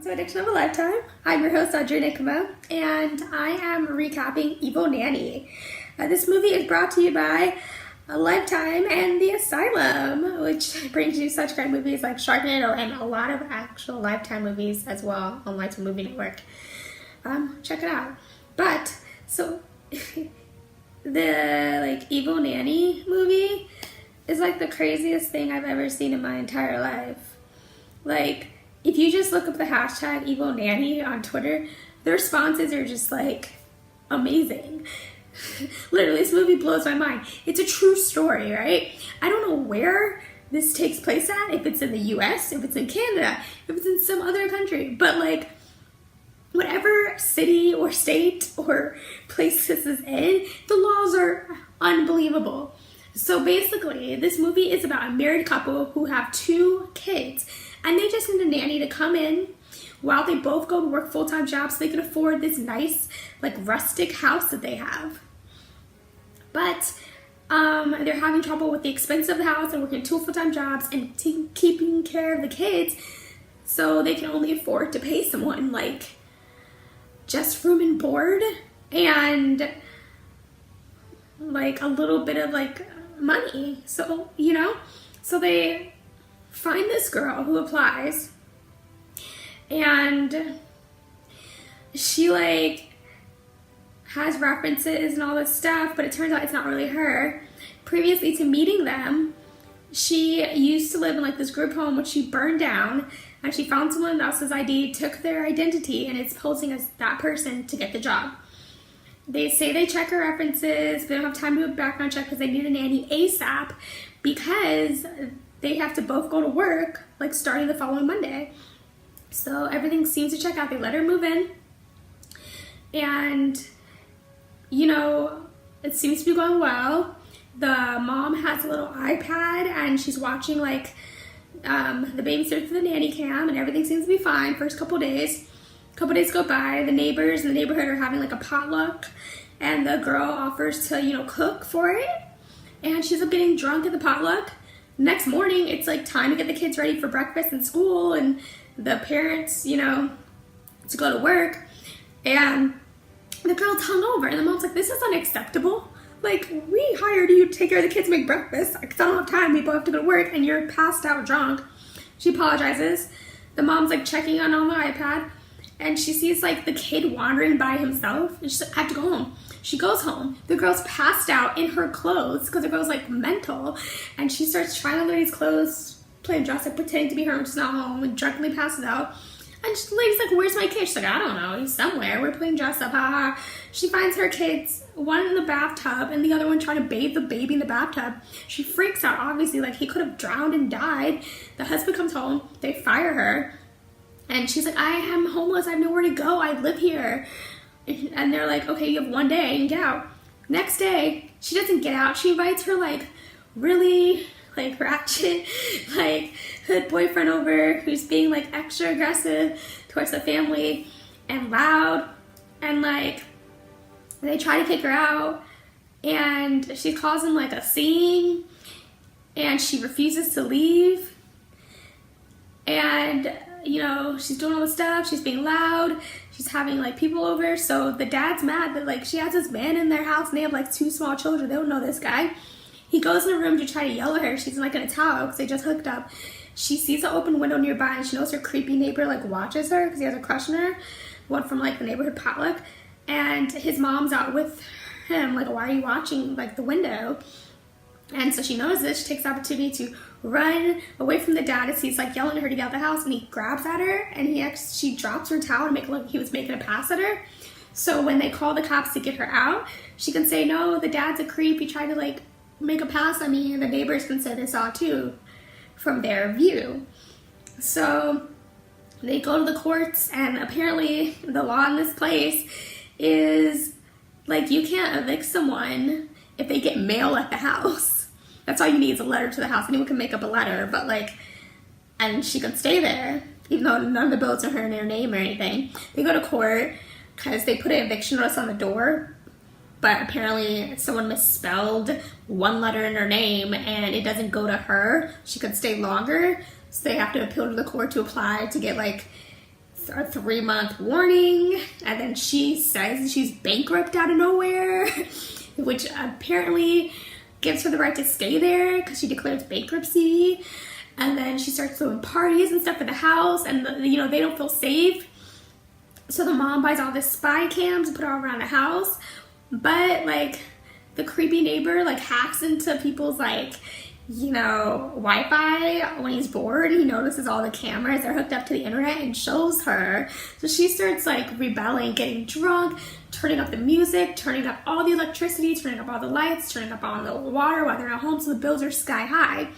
Welcome to Addiction of a Lifetime. I'm your host, Audrey Nikoma, and I am recapping Evil Nanny. This movie is brought to you by Lifetime and The Asylum, which brings you such great movies like Sharknado and a lot of actual Lifetime movies as well on Lifetime Movie Network. Check it out. But, so, the Evil Nanny movie is the craziest thing I've ever seen in my entire life. If you just look up the hashtag Evil Nanny on Twitter, the responses are just amazing. Literally, this movie blows my mind. It's a true story, right? I don't know where this takes place at, if it's in the US, if it's in Canada, if it's in some other country, but whatever city or state or place this is in, the laws are unbelievable. So basically, this movie is about a married couple who have 2 kids, and they just need a nanny to come in while they both go to work full-time jobs so they can afford this nice, rustic house that they have. But they're having trouble with the expense of the house and working 2 full-time jobs and keeping care of the kids, so they can only afford to pay someone just room and board and a little bit of money. So they find this girl who applies, and she has references and all this stuff, but it turns out it's not really her. Previously to meeting them, she used to live in this group home which she burned down, and she found someone else's ID, took their identity, and it's posing as that person to get the job. They say they check her references, but they don't have time to do a background check because they need a nanny ASAP because they have to both go to work, starting the following Monday. So everything seems to check out. They let her move in, and, it seems to be going well. The mom has a little iPad, and she's watching, the babysitter for the nanny cam, and everything seems to be fine first couple days. A couple days go by, the neighbors in the neighborhood are having a potluck, and the girl offers to, cook for it, and she's getting drunk at the potluck. Next morning, it's time to get the kids ready for breakfast and school, and the parents, to go to work, and the girl's hungover, and the mom's this is unacceptable. We hired you to take care of the kids, make breakfast. I don't have time, we both have to go to work, and you're passed out drunk. She apologizes. The mom's checking on the iPad, and she sees the kid wandering by himself, and she's I have to go home. She goes home. The girl's passed out in her clothes because the girl's mental, and she starts trying on the lady's clothes, playing dress pretending to be her when she's not home, and drunkenly passes out. And the lady's where's my kid? She's I don't know, he's somewhere, we're playing dress up, haha. She finds her kids, one in the bathtub and the other one trying to bathe the baby in the bathtub. She freaks out, obviously, he could have drowned and died. The husband comes home, they fire her, and she's I am homeless, I have nowhere to go, I live here. And they're okay, you have 1 day and get out. Next day, she doesn't get out. She invites her really ratchet hood boyfriend over, who's being extra aggressive towards the family and loud, and they try to kick her out, and she calls him a scene, and she refuses to leave, and she's doing all this stuff, she's being loud, she's having people over, so the dad's mad that she has this man in their house, and they have 2 small children. They don't know this guy. He goes in a room to try to yell at her. She's in a towel because they just hooked up. She sees an open window nearby, and she knows her creepy neighbor watches her because he has a crush on her, one from the neighborhood potluck, and his mom's out with him, why are you watching the window? And so she knows this. She takes the opportunity to run away from the dad as he's yelling at her to get out of the house, and he grabs at her, and she drops her towel and make it look like he was making a pass at her. So when they call the cops to get her out, she can say, no, the dad's a creep, he tried to make a pass on me, and the neighbors can say they saw too from their view. So they go to the courts, and apparently the law in this place is you can't evict someone if they get mail at the house. That's all you need is a letter to the house. Anyone can make up a letter, but and she could stay there, even though none of the bills are her in her name or anything. They go to court because they put an eviction notice on the door, but apparently someone misspelled one letter in her name and it doesn't go to her. She could stay longer, so they have to appeal to the court to apply to get a 3-month warning, and then she says she's bankrupt out of nowhere, which apparently gives her the right to stay there because she declares bankruptcy. And then she starts throwing parties and stuff at the house, and they don't feel safe. So the mom buys all this spy cams and put it all around the house. But like the creepy neighbor like hacks into people's Wi-Fi when he's bored. He notices all the cameras are hooked up to the internet and shows her. So she starts like rebelling, getting drunk, turning up the music, turning up all the electricity, turning up all the lights, turning up all the water while they're at home, so the bills are sky high,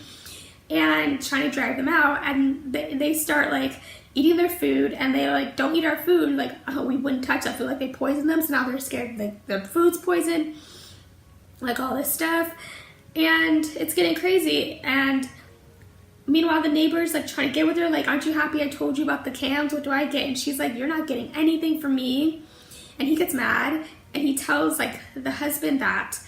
and trying to drive them out. And they start like eating their food, and they like don't eat our food, like, oh, we wouldn't touch that food, like they poison them, so now they're scared like the food's poisoned, like all this stuff. And it's getting crazy. And meanwhile, the neighbor's like trying to get with her, like, aren't you happy I told you about the cams? What do I get? And she's like, you're not getting anything from me. And he gets mad, and he tells like the husband that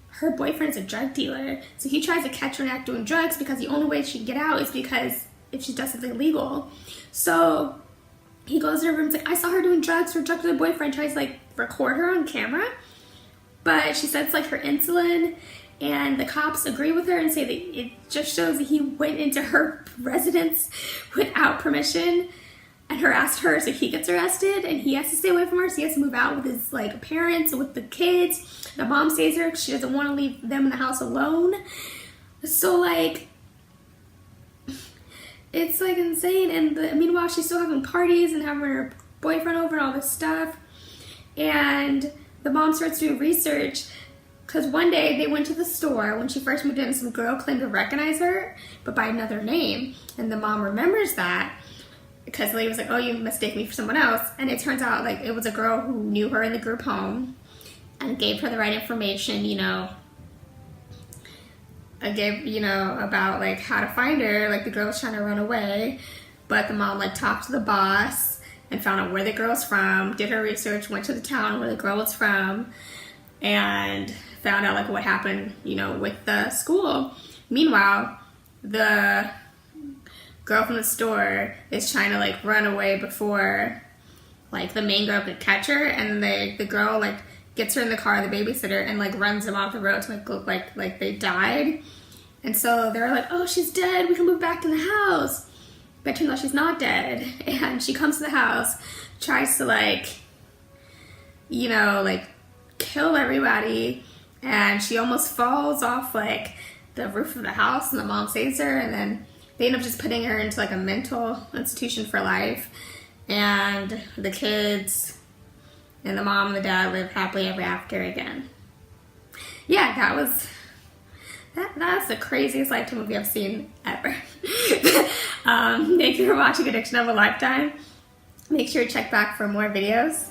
her boyfriend is a drug dealer. So he tries to catch her in act doing drugs, because the only way she can get out is because if she does something illegal. So he goes to her room, like, I saw her doing drugs. Her drug dealer boyfriend tries to like record her on camera, but she says like her insulin. And the cops agree with her and say that it just shows that he went into her residence without permission and harassed her, so he gets arrested, and he has to stay away from her, so he has to move out with his like parents and with the kids. The mom stays there because she doesn't want to leave them in the house alone. So like, it's like insane. And meanwhile, she's still having parties and having her boyfriend over and all this stuff. And the mom starts doing research, because one day they went to the store when she first moved in. Some girl claimed to recognize her, but by another name. And the mom remembers that because the lady was like, oh, you mistake me for someone else. And it turns out like it was a girl who knew her in the group home and gave her the right information, about like how to find her. Like the girl was trying to run away, but the mom like talked to the boss and found out where the girl's from, did her research, went to the town where the girl was from, and found out like what happened, with the school. Meanwhile, the girl from the store is trying to like run away before like the main girl could catch her, and the girl like gets her in the car, the babysitter, and like runs them off the road to like look like they died. And so they're like, oh, she's dead, we can move back in the house. But it turns out she's not dead. And she comes to the house, tries to like kill everybody, and she almost falls off like the roof of the house, and the mom saves her, and then they end up just putting her into like a mental institution for life. And the kids and the mom and the dad live happily ever after again. Yeah, that's the craziest Lifetime movie I've seen ever. Thank you for watching Addiction of a Lifetime. Make sure to check back for more videos.